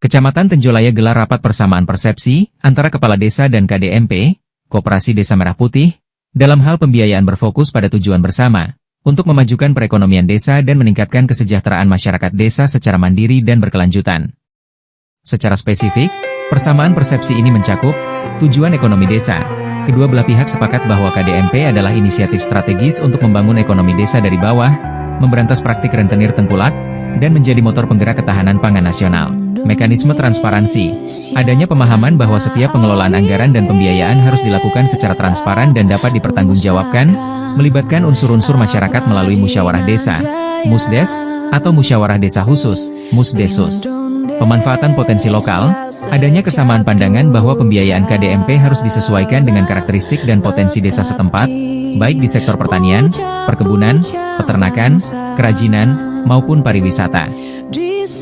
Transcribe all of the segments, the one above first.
Kecamatan Tenjolaya gelar rapat persamaan persepsi antara Kepala Desa dan KDMP, Koperasi Desa Merah Putih, dalam hal pembiayaan berfokus pada tujuan bersama, untuk memajukan perekonomian desa dan meningkatkan kesejahteraan masyarakat desa secara mandiri dan berkelanjutan. Secara spesifik, persamaan persepsi ini mencakup tujuan ekonomi desa. Kedua belah pihak sepakat bahwa KDMP adalah inisiatif strategis untuk membangun ekonomi desa dari bawah, memberantas praktik rentenir tengkulak, dan menjadi motor penggerak ketahanan pangan nasional. Mekanisme transparansi. Adanya pemahaman bahwa setiap pengelolaan anggaran dan pembiayaan harus dilakukan secara transparan dan dapat dipertanggungjawabkan, melibatkan unsur-unsur masyarakat melalui musyawarah desa, Musdes, atau musyawarah desa khusus, Musdesus. Pemanfaatan potensi lokal. Adanya kesamaan pandangan bahwa pembiayaan KDMP harus disesuaikan dengan karakteristik dan potensi desa setempat, baik di sektor pertanian, perkebunan, peternakan, kerajinan, maupun pariwisata.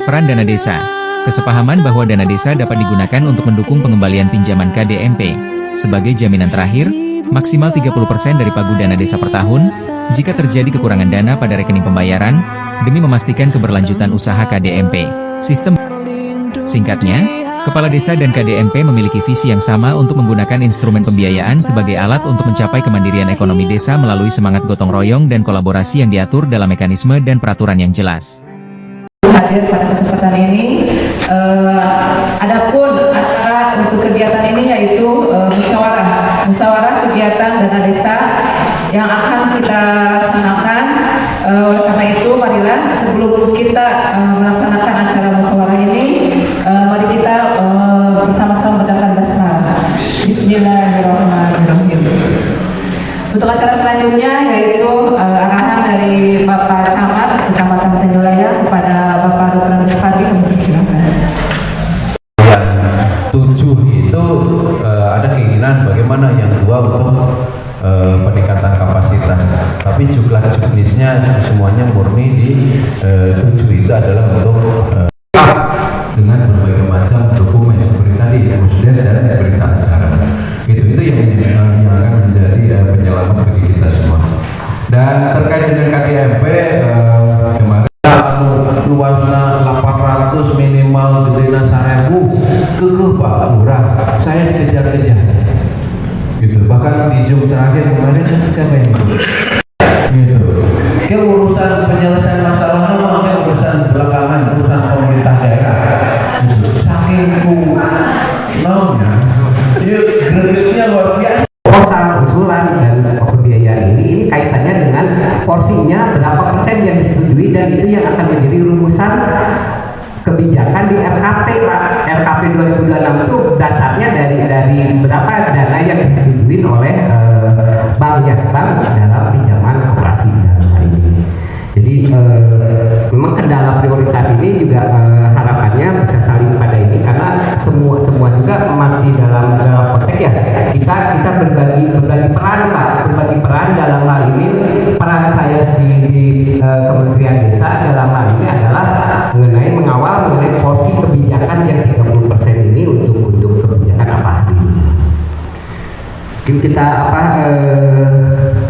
Peran dana desa. Kesepahaman bahwa dana desa dapat digunakan untuk mendukung pengembalian pinjaman KDMP. Sebagai jaminan terakhir, maksimal 30% dari pagu dana desa per tahun, jika terjadi kekurangan dana pada rekening pembayaran, demi memastikan keberlanjutan usaha KDMP. Sistem. Singkatnya, Kepala Desa dan KDMP memiliki visi yang sama untuk menggunakan instrumen pembiayaan sebagai alat untuk mencapai kemandirian ekonomi desa melalui semangat gotong royong dan kolaborasi yang diatur dalam mekanisme dan peraturan yang jelas. Hadir pada kesempatan ini, adapun acara untuk kegiatan ini yaitu musyawarah kegiatan dana desa yang akan kita laksanakan. Oleh karena itu, marilah sebelum kita melaksanakan acara musyawarah ini, mari kita bersama-sama mengucapkan basmalah. Bismillahirrahmanirrahim. Untuk acara selanjutnya yaitu arahan dari Bapak Camat Kecamatan Tenjolaya kepada Bapak Dr. Andes Fadli, kami persilakan. Yang 7 itu ada keinginan bagaimana yang 2 untuk peningkatan kapasitas, tapi juknisnya semuanya murni di 7 itu adalah untuk dengan berbagai macam dokumen seperti tadi Musdes dan berita acara. Itu yang akan menjadi penyelamat bagi kita semua. Dan terkait dengan KDMP kemarin luasnya 800 minimal gedena 1000 kekeh Pak Lurah, saya dikejar-kejar gitu. Bahkan di Zoom terakhir kemarin siapa yang gitu. Urusan penyelesaian masalahnya makanya urusan belakangan, urusan pemerintah daerah gitu. Saking naunya gregetnya luar biasa. Proposal usulan dan pembiayaan ini kaitannya dengan porsinya berapa persen yang disetujui, dan itu yang akan menjadi rumusan kebijakan di RKP Pak. RKP 2026 itu dasarnya dari berapa dana yang disetujui oleh bank dalam pinjaman koperasi dalam hal ini. Jadi memang kendala prioritas ini juga harapannya bisa saling pada ini, karena semua juga masih dalam konteks ya kita berbagi peran Pak, berbagi peran dalam hal ini. Peran saya di Kementerian Desa dalam hal ini adalah mengawal mengenai porsi kebijakan yang 30% ini untuk kebijakan apa ini. Mungkin kita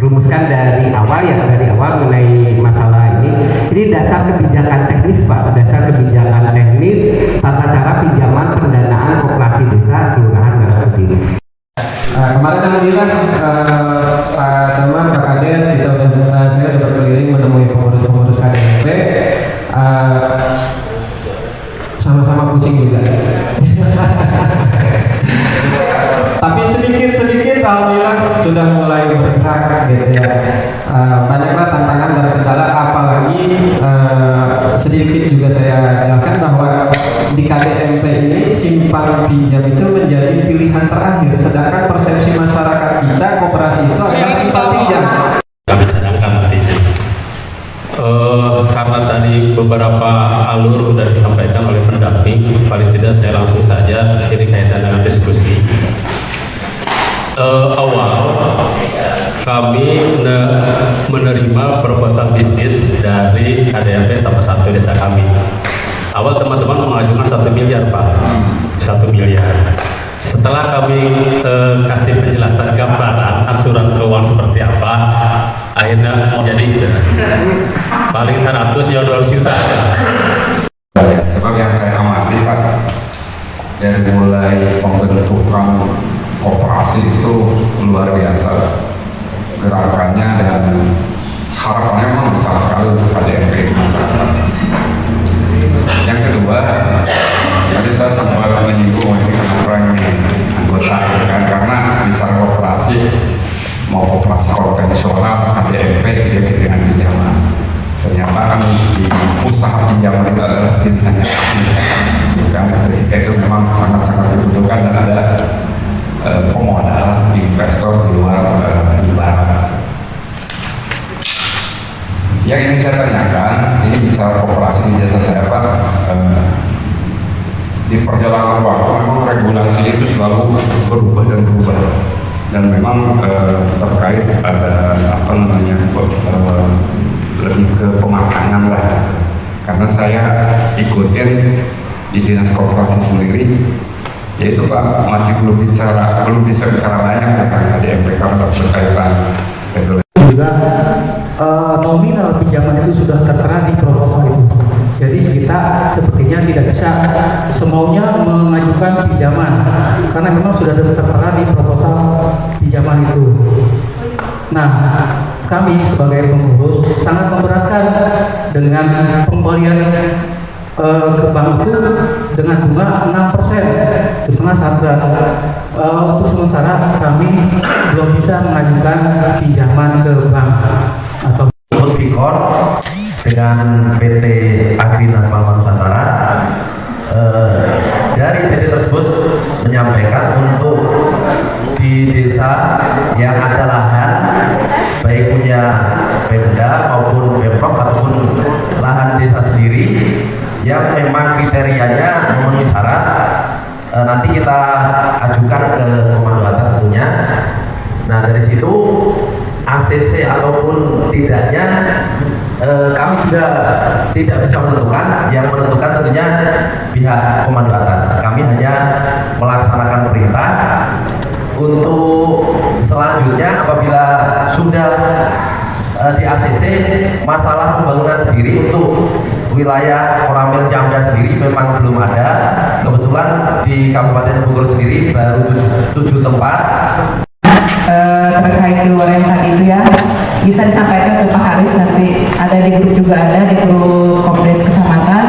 rumuskan dari awal mengenai masalah ini. Ini dasar kebijakan teknis Pak, dasar kebijakan teknis tata cara pinjaman pendanaan koperasi desa kelurahan Merah Putih. Kemarin alhamdulillah Pak Camat, Pak Kades, saya udah berkeliling menemui pengurus KDMP, sama-sama pusing juga. Tapi sedikit alhamdulillah sudah mulai bergerak gitu ya. Banyaklah tantangan dan kendala, apalagi sedikit juga saya jelaskan bahwa di KDMP ini simpan pinjam itu menjadi pilihan terakhir, sedangkan persepsi masyarakat kita koperasi itu adalah simpan pinjam. Kami cadangkan artinya karena tadi beberapa alur sudah disampaikan oleh pendamping, paling tidak saya langsung saja ini kaitan dengan diskusi. Awal kami menerima proposal bisnis dari KDMP tahap 1 desa kami. Awal teman-teman mengajukan 1 miliar Pak, 1 miliar. Setelah kami kasih penjelasan gambaran aturan keuangan 100 ya 200 juta aja. Sebab yang saya amati Pak, dari mulai pembentukan koperasi itu luar biasa gerakannya dan harapannya memang besar sekali untuk KDMP di masyarakat. Yang kedua, tadi saya sempat menyinggung ini kenapa ini anggota kan, karena bicara koperasi mau koperasi konvensional KDMP identik dengan pinjaman. Ternyata kan di usaha pinjaman itu adalah pilihannya kan, ketika itu memang sangat-sangat dibutuhkan dan ada pemodal investor di luar ibarat. Yang ingin saya tanyakan, ini bicara koperasi di jasa saya Pak, di perjalanan waktu memang regulasi itu selalu berubah dan berubah, dan memang terkait ada apa namanya lebih ke pemakaian lah, karena saya ikutin di dinas koperasi sendiri, yaitu Pak masih belum bisa bicara banyak tentang KDMP karena berkaitan regulasi. Juga nominal pinjaman itu sudah tertera di proposal itu. Jadi kita sepertinya tidak bisa semaunya mengajukan pinjaman karena memang sudah tertera di proposal pinjaman itu. Nah, kami sebagai pengurus sangat memberatkan dengan pembelian ke bank itu dengan bunga 6%. Itu sangat berat. Untuk sementara kami belum bisa mengajukan pinjaman ke bank atau Fikor dengan PT Agrinas Palma Nusantara. Dari PT tersebut menyampaikan untuk di desa yang ada lahan baik punya Pemda maupun Pemprov ataupun lahan desa sendiri yang memang kriterianya memenuhi syarat, nanti kita ajukan ke komando atas tentunya. Nah dari situ ACC ataupun tidaknya kami juga tidak bisa menentukan. Yang menentukan tentunya pihak komando atas. Kami hanya melaksanakan perintah. Untuk selanjutnya apabila sudah di ACC masalah pembangunan sendiri untuk wilayah Koramil Ciamdas sendiri memang belum ada. Kebetulan di Kabupaten Bogor sendiri baru 7 tempat. Terkait di luar yang tadi itu ya bisa disampaikan ke Pak Haris, nanti ada di grup juga, ada di grup Komdes Kecamatan.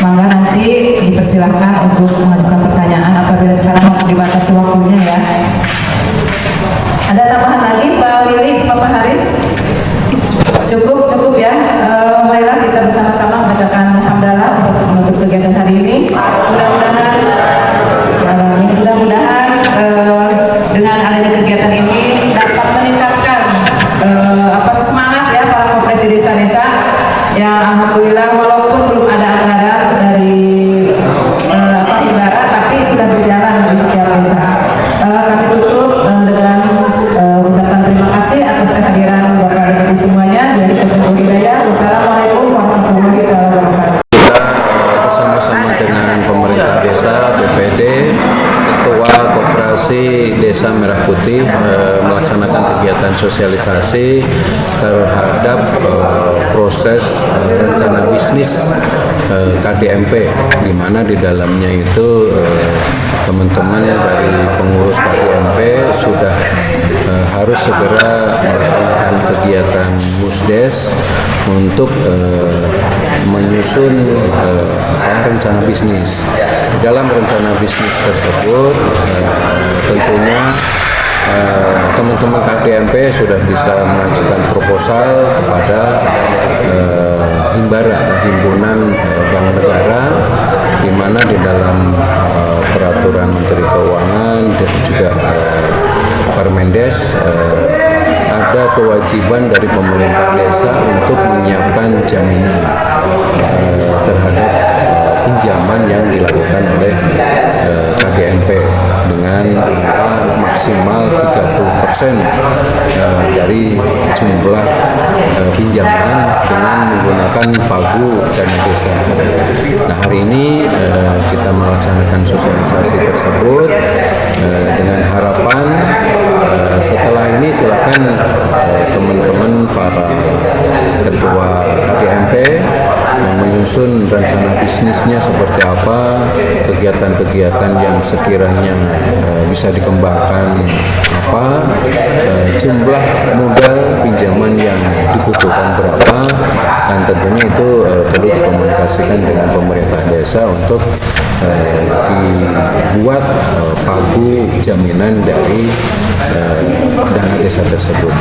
Mangga nanti dipersilahkan untuk mengajukan pertanyaan apabila sekarang dibatasi waktunya ya. Ada tambahan lagi Pak Willy sama Pak Haris? Cukup ya. Marilah kita bersama-sama membacakan hamdalah untuk menutup kegiatan hari ini. Mudah-mudahan dengan adanya kegiatan ini dapat meningkatkan semangat ya para Kopres di desa-desa yang alhamdulillah walaupun belum ada anggaran dari ibarat tapi sudah berjalan di setiap desa. Kami tutup dengan ucapan terima kasih atas kehadiran Bapak dan Ibu semuanya dari Ketua Hidayah. Wassalamualaikum warahmatullahi wabarakatuh. Bersama-sama dengan pemerintah desa, BPD, Ketua Koperasi Desa Merah Putih melaksanakan kegiatan sosialisasi terhadap proses rencana bisnis KDMP, di mana di dalamnya itu teman-teman dari pengurus KDMP sudah harus segera melaksanakan kegiatan musdes untuk menyusun rencana bisnis. Dalam rencana bisnis tersebut tentunya teman-teman KDMP sudah bisa mengajukan proposal kepada Himbara, Himpunan Bank Negara, di mana di dalam peraturan Menteri Keuangan dan juga Permendes ada kewajiban dari pemerintah desa untuk menyiapkan jaminan terhadap pinjaman yang dilakukan oleh KDMP dengan angka maksimal 30% dari jumlah pinjaman dengan menggunakan pagu dana desa. Nah hari ini kita melaksanakan sosialisasi tersebut dengan harapan setelah ini silakan teman-teman para ketua KDMP menyusun rencana bisnisnya seperti apa, kegiatan-kegiatan yang sekiranya bisa dikembangkan apa, jumlah modal pinjaman yang dibutuhkan berapa, dan tentunya itu perlu dikomunikasikan dengan pemerintah desa untuk dibuat pagu jaminan dari dana desa tersebut.